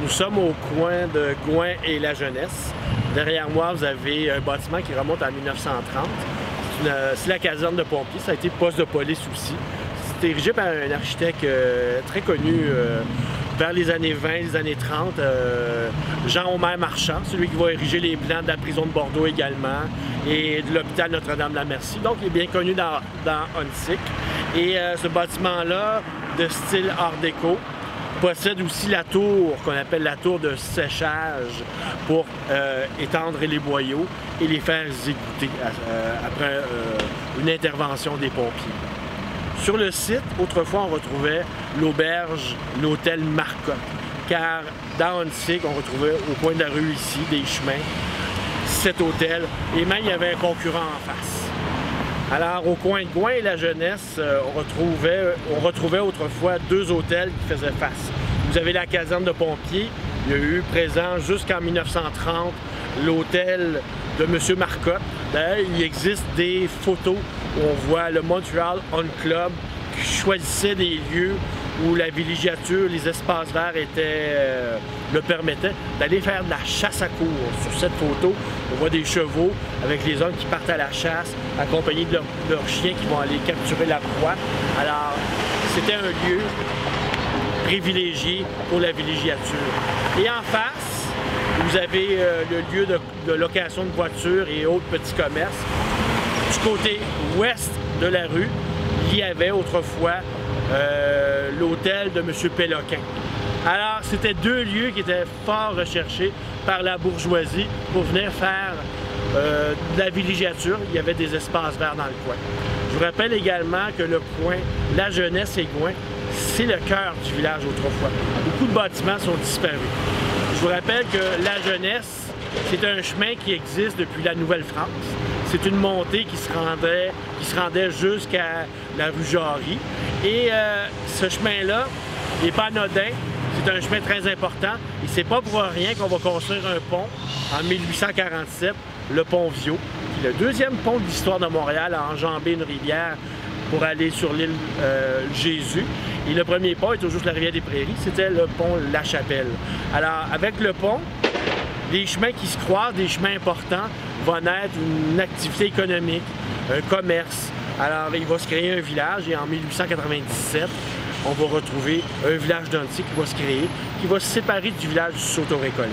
Nous sommes au coin de Gouin et La Jeunesse. Derrière moi, vous avez un bâtiment qui remonte à 1930. C'est la caserne de pompiers. Ça a été poste de police aussi. C'est érigé par un architecte très connu vers les années 20, les années 30. Jean-Omer Marchand, celui qui va ériger les plans de la prison de Bordeaux également et de l'hôpital Notre-Dame-la-Merci. Donc, il est bien connu dans Huntsic. Et ce bâtiment-là, de style art déco, possède aussi la tour qu'on appelle la tour de séchage pour étendre les boyaux et les faire égoutter après une intervention des pompiers. Sur le site, autrefois, on retrouvait l'auberge, l'hôtel Marcotte, car dans Huntsic, on retrouvait au coin de la rue ici, des chemins, cet hôtel, et même il y avait un concurrent en face. Alors, au coin de Gouin et La Jeunesse, on retrouvait autrefois deux hôtels qui faisaient face. Vous avez la caserne de pompiers. Il y a eu présent jusqu'en 1930 l'hôtel de M. Marcotte. D'ailleurs, il existe des photos où on voit le Montreal Hunt Club qui choisissait des lieux où la villégiature, les espaces verts le permettaient, d'aller faire de la chasse à courre. Sur cette photo, on voit des chevaux avec les hommes qui partent à la chasse, accompagnés de leurs chiens qui vont aller capturer la proie. Alors, c'était un lieu privilégié pour la villégiature. Et en face, vous avez le lieu de location de voitures et autres petits commerces. Du côté ouest de la rue, il y avait autrefois l'hôtel de M. Péloquin. Alors, c'était deux lieux qui étaient fort recherchés par la bourgeoisie pour venir faire de la villégiature. Il y avait des espaces verts dans le coin. Je vous rappelle également que le coin La Jeunesse et Gouin, c'est le cœur du village autrefois. Beaucoup de bâtiments sont disparus. Je vous rappelle que La Jeunesse, c'est un chemin qui existe depuis la Nouvelle-France. C'est une montée qui se rendait jusqu'à la rue Jarry. Et ce chemin-là n'est pas anodin, c'est un chemin très important. Et c'est pas pour rien qu'on va construire un pont en 1847, le pont Viau, qui est le deuxième pont de l'histoire de Montréal à enjamber une rivière pour aller sur l'île Jésus. Et le premier pont est toujours sur la rivière des Prairies, c'était le pont La Chapelle. Alors, avec le pont, des chemins qui se croisent, des chemins importants, va naître une activité économique, un commerce. Alors, il va se créer un village et en 1897, on va retrouver un village d'Huntsic qui va se créer, qui va se séparer du village du Sault-au-Récollet.